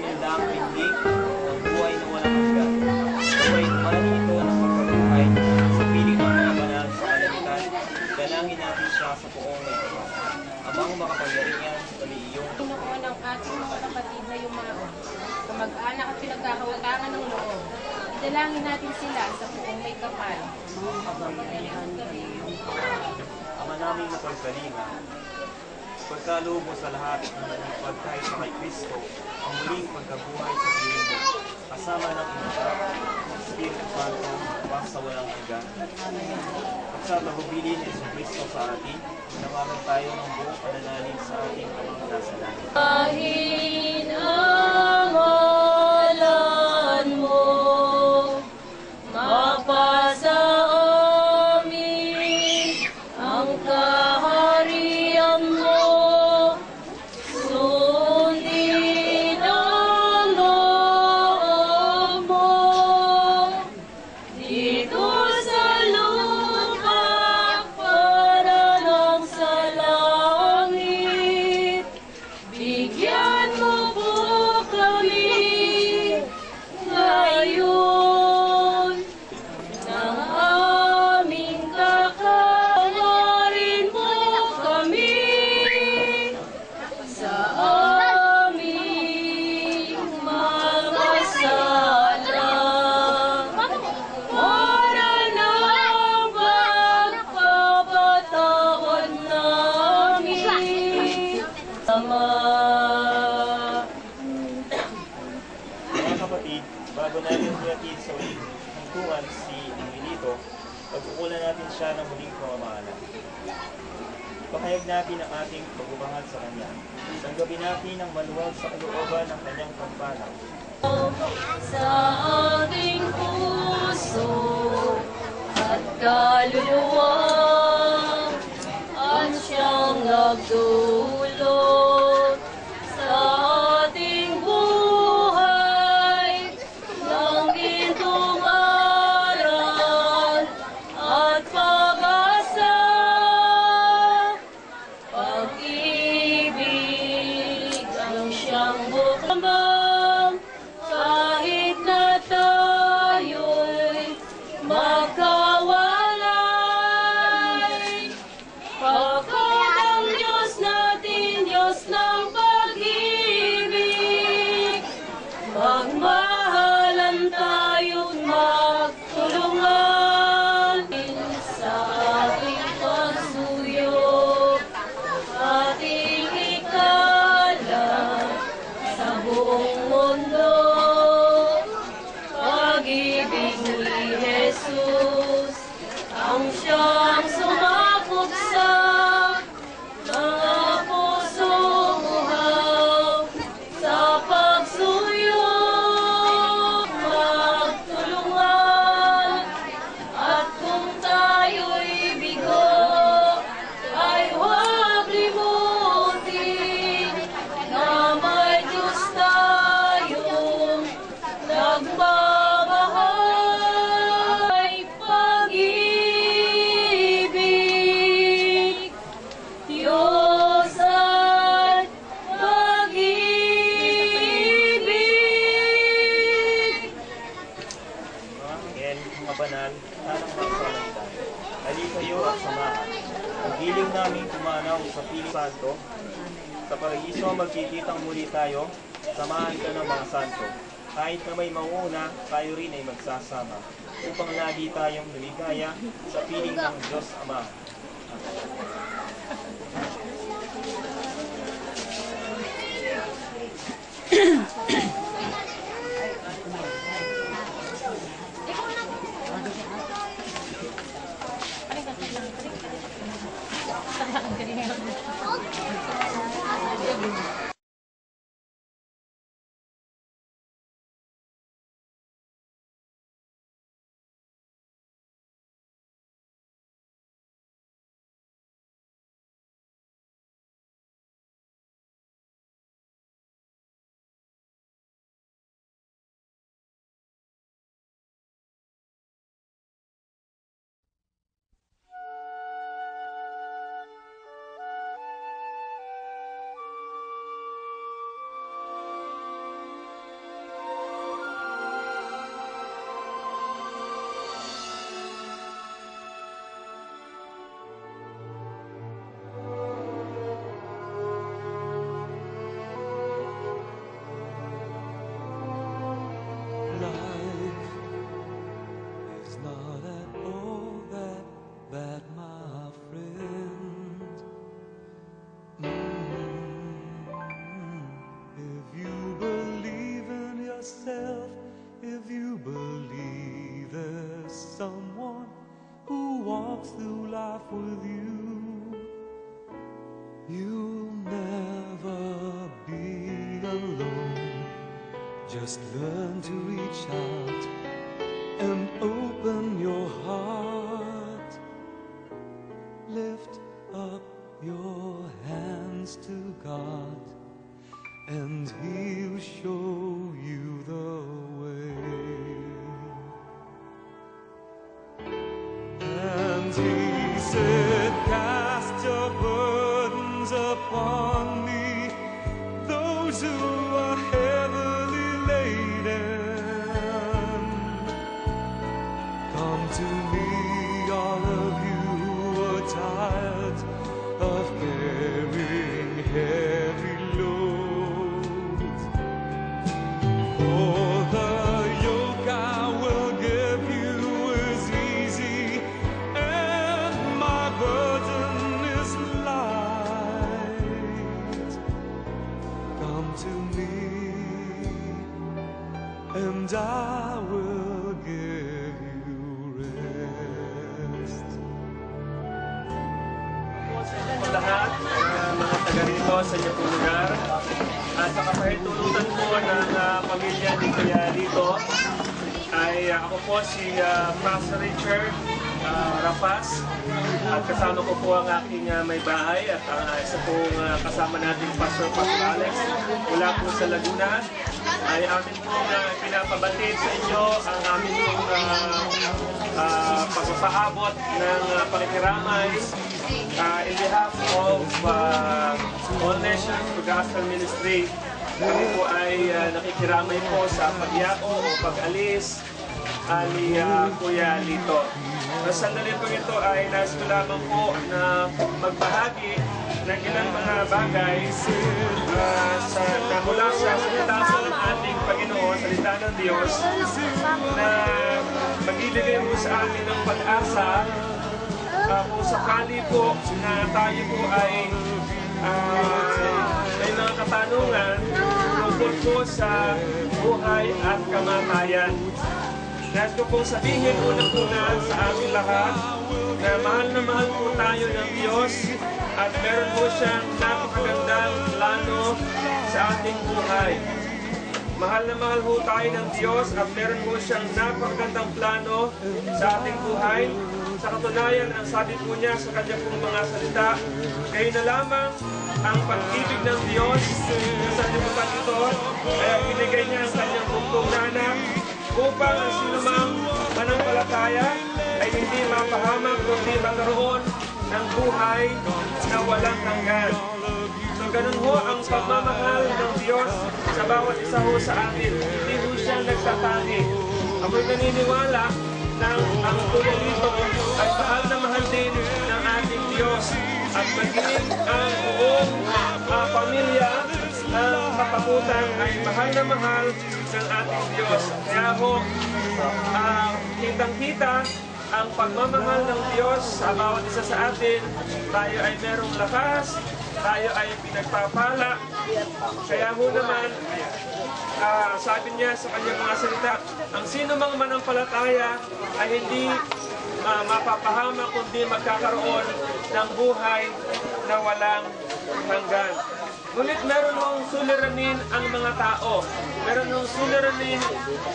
niyang pindig ng buhay na walang hanggan. Buhay naman ito ng pagkabuhay sa piling ng mga banal sa kalangitan. Dalangin natin siya sa buong may kapal. Amang makapangyarihan, kami iyong Pinoon ang ating mga kapatid na yumaon, kamag-anak at pinagkakawatangan ng loob. Idalangin natin sila sa buong may kapal. Ama namin na pagkalinga, pagkaloob mo sa lahat ng nalipad kahit sa kay Kristo, ang muling pagkabuhay sa piling mo, kasama ng Ina, Espiritu Santo, pas sa walang hanggan. At sa tagubilin ni Kristo sa atin, nawagan tayo ng buong pananalig sa ating amang nasa langit. Ahin ang ngalan mo, mapasa amin ang kaharian mo, sundin ang loob mo, dito sa lupa para lang sa langit. Bigyan mo po kami ngayon ng aming kakawarin mo kami sa aming mga sala. Para na pagpapatawad namin. Ama. Mga kapatid, bago natin huyatin sa uling hangtungan si Angelito, pagkukulan natin siya ng muling pamamahala. Ipahayag natin ang ating pagmamahal sa Kanya. Tanggapin natin ang maluwag sa kalooban ng Kanyang pagpanaw. Sa ating puso at kaluluwa at siyang nagdulot sa ating buhay ng gintong aral at pag-asa, pag-ibig ang siyang bukambang kahit na tayo'y magkawalay. Pagkat ang Diyos natin, Diyos ng pag-ibig, magmahalan tayo't magtulungan sa ating pagsuyo, ating ikalat sa buong mundo. Pag-ibig ni Jesus ang siyang sumakop sa mga pusong uhaw sa pagsuyo, magtulungan. At kung tayo'y bigo, ay huwag limutin na may Diyos tayong nagmamahal. May pag-ibig, Diyos at pag-ibig. Mga anghel, mga banal, tanang magsalangitan. Hali kayo at samahan. Ang giliw naming pumanaw sa piling santo. Sa paraiso magkikitang muli tayo, samahan ka ng mga santo. Kahit na may mauuna, tayo rin ay magsasama, upang lagi tayong lumigaya sa piling ng Diyos Ama. yourself if you believe there's someone who walks through life with you. You'll never be alone. Just learn to reach out and open your heart. Lift up your hands to God, and He'll show you the way. And He said, cast your burdens upon me, those who are heavily laden. Come to me, all of you who are tired of carrying heavy loads. For the yoke I will give you is easy, and my burden is light. Come to me, and I will give you rest. Po sa lahat, mga taga rito sa inyong pong lugar, at sa kapahintulutan po ng pamilya ni Kuya Lito, ay ako po si Pastor Richard Rapas, at kasama ko po ang aking may bahay at isa pong kasama natin Pastor Alex mula po sa Laguna. Ay amin po pinapabatid sa inyo ang aming pagpapaabot ng pakikiramay in behalf of All Nations Gospel Ministry. Kami po ay nakikiramay po sa pagyako o pag-alis ni Kuya Lito. Sa sandali po ito ay nais ko lamang po na magbahagi ng ilang mga bagay na mula sa salita ng ating Panginoon, salita ng Diyos, na magbibigay mo sa atin ng pag-asa kung sakali po na tayo po ay may mga katanungan tungkol po sa buhay at kamatayan. Nais ko pong sabihin unang-una sa ating lahat na mahal po tayo ng Diyos at meron po siyang napakagandang plano sa ating buhay. Mahal na mahal po tayo ng Diyos at meron po siyang napakagandang plano sa ating buhay. Sa katunayan, ang sabi po niya sa kanya pong mga salita, kayo na lamang ang pag-ibig ng Diyos sa liputan ito, kaya binigay niya ang kanyang bugtong na anak upang ang sinumang manampalataya ay hindi mapahamak kundi magkaroon ng buhay na walang hanggan. So ganun ho ang pagmamahal ng Diyos sa bawat isa ho sa atin. Hindi ho siya nagtatangi. Ako'y naniniwala na ang Kuya Lito ay mahal na mahal din ng ating Diyos at maging ang buong pamilya ng Kapakutan ay mahal na mahal ng ating Diyos. Kaya ho, kitang-kita ang pagmamahal ng Diyos sa bawat isa sa atin. Tayo ay merong lakas, tayo ay pinagpapala. Kaya ho naman, sabi niya sa kanyang mga salita, ang sino mang manampalataya ay hindi mapapahama kundi magkakaroon ng buhay na walang hanggan. Ngunit meron hong suliranin ang mga tao. Meron hong suliranin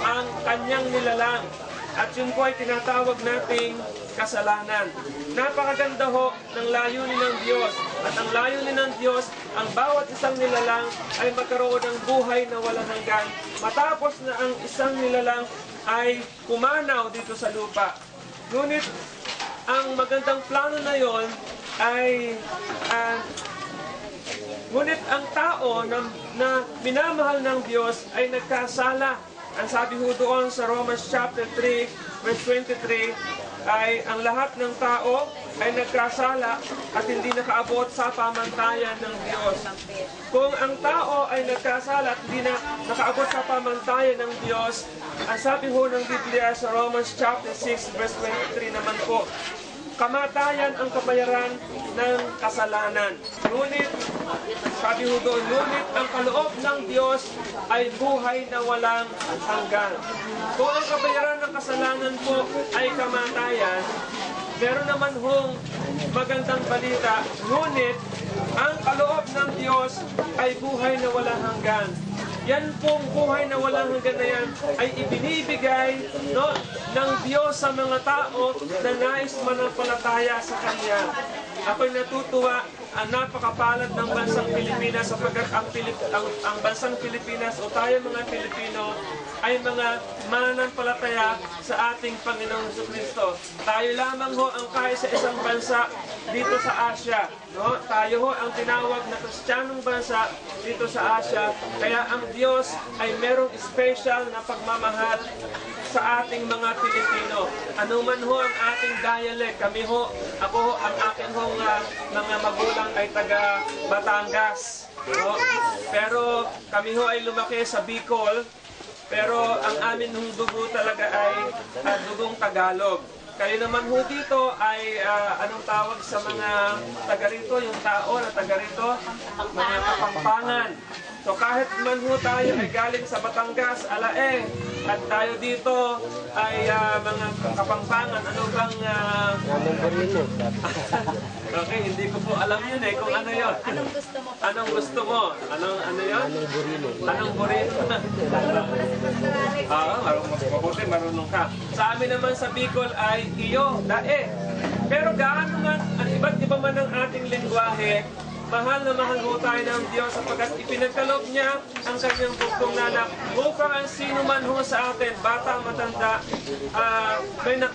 ang kanyang nilalang. At yun po ay tinatawag nating kasalanan. Napakaganda ho ng layunin ng Diyos. At ang layunin ng Diyos, ang bawat isang nilalang ay magkaroon ng buhay na walang hanggan. Matapos na ang isang nilalang ay pumanaw dito sa lupa. Ngunit ang magandang plano na yon ay ngunit ang tao na minamahal ng Diyos ay nagkasala. Ang sabi ho doon sa Romans chapter 3, verse 23, ay ang lahat ng tao ay nagkasala at hindi nakaabot sa pamantayan ng Diyos. Kung ang tao ay nagkasala at hindi na nakaabot sa pamantayan ng Diyos, ang sabi ho ng Biblia sa Romans chapter 6, verse 23 naman po, kamatayan ang kabayaran ng kasalanan. Ngunit Sabi ho doon, ngunit ang kaloob ng Diyos ay buhay na walang hanggan. Kung ang kabayaran ng kasalanan po ay kamatayan, meron naman hong magandang balita, ngunit ang kaloob ng Diyos ay buhay na walang hanggan. Yan pong buhay na walang hanggan na yan ay ibinibigay ng Diyos sa mga tao na nais manampalataya sa Kanya. Ako'y natutuwa, ang napakapalad ng bansang Pilipinas sapagkat ang bansang Pilipinas o tayo mga Pilipino ay mga mananampalataya sa ating Panginoong Jesucristo. Tayo lamang ho ang kaya sa isang bansa dito sa Asia. No? Tayo ho ang tinawag na Kristiyanong bansa dito sa Asia. Kaya ang Diyos ay merong special na pagmamahal sa ating mga Pilipino. Ano man ho ang ating dialect, kami ho, ako ho, ang akin hong mga magulang ay taga Batangas. No? Pero kami ho ay lumaki sa Bicol, pero ang amin hong dugo talaga ay dugong Tagalog. Kayo naman ho dito ay anong tawag sa mga taga rito, yung tao na taga rito? Mga Kapampangan. So kahit man ho tayo ay galing sa Batangas, Alae, at tayo dito ay mga Kapampangan, ano bang... Okay, hindi ko po alam yun eh, kung ano yun. Anong gusto mo? Anong gusto mo? Ano yun? Anong burrito? Mabuti, marunong ka. Sa amin naman sa Bicol ay iyo, dae. Pero gaano man, ang iba't iba man ang ating lengguwahe, mahal na mahal ho tayo ng Diyos sapagkat ipinagkaloob niya ang kanyang bugtong na anak upang ang sino man ho sa atin, bata, matanda,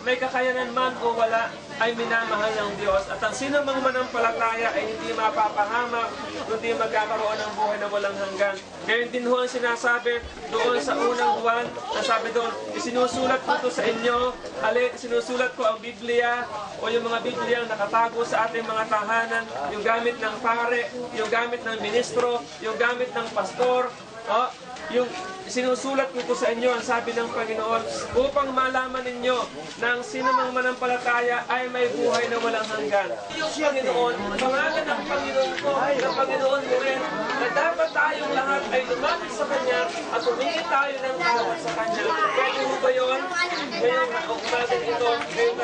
may kakayanan man o wala, ay minamahal ng Diyos. At ang sino mang manampalataya ay hindi mapapahamak, kundi magkakaroon ng buhay na walang hanggan. Ngayon din ho ang sinasabi doon sa unang Juan, nasabi doon, isinusulat ko ito sa inyo, sinusulat ko ang Biblia o yung mga Biblia ang nakatago sa ating mga tahanan, yung gamit ng pare, yung gamit ng ministro, yung gamit ng pastor, yung sinusulat ko sa inyo, ang sabi ng Panginoon, upang malaman ninyo na ang sino mang manampalataya ay may buhay na walang hanggan. Yung Panginoon, pangalan ng Panginoon ko, ng Panginoon mo rin, na dapat tayong lahat ay lumapit sa Kanya at humingi tayo ng tawad sa Kanya. Pwede mo ba yun? Ngayong umagang ito, ngayong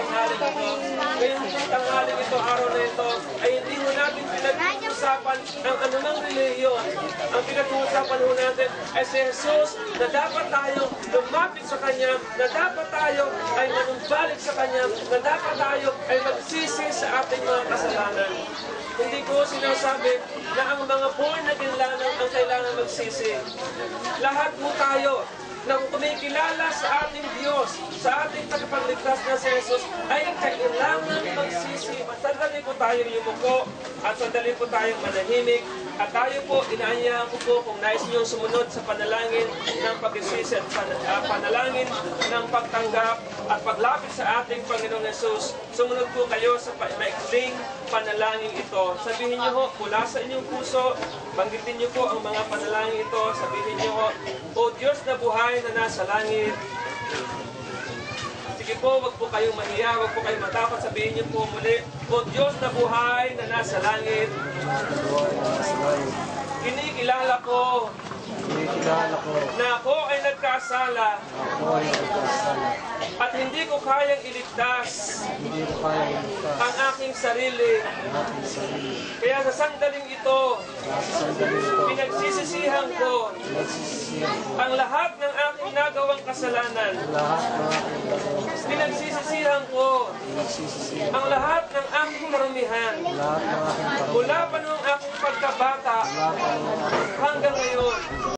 tanghaling ito, araw na ito, ay hindi mo natin pinag-uusapan ng anumang reliyon. Ang pinag-uusapan ho natin ay si Jesus, na dapat tayo lumapit sa Kanya, na dapat tayo ay manumbalik sa Kanya, na dapat tayo ay magsisi sa ating mga kasalanan. Hindi ko sinasabi na ang mga born na ginlanang ang kailangan magsisi. Lahat mo tayo na kumikilala sa ating Diyos, sa ating tagapagligtas na si Jesus, ay kailangan magsisi. Sandali po tayong yumuko at sandali po tayong manahimik. At tayo po, inaanyahan ko po kung nais niyong sumunod sa panalangin ng pagsisisi at panalangin ng pagtanggap at paglapit sa ating Panginoong Jesus. Sumunod po kayo sa maikling panalangin ito. Sabihin niyo ho, mula sa inyong puso, banggitin niyo po ang mga panalangin ito. Sabihin niyo ho, O Diyos na buhay na nasa langit, sige po, wag po kayong mahiya, wag po kayong matakot. Sabihin niyo po muli, O Diyos na buhay na nasa langit, kinikilala ko na ako ay nagkasala at hindi ko kayang iligtas ang aking sarili. Kaya sa sandaling ito, pinagsisisihan ko ang lahat ng aking nagawang kasalanan. Pinagsisisihan ko ang lahat ng aking karumihan mula pa noong aking pagkabata hanggang ngayon.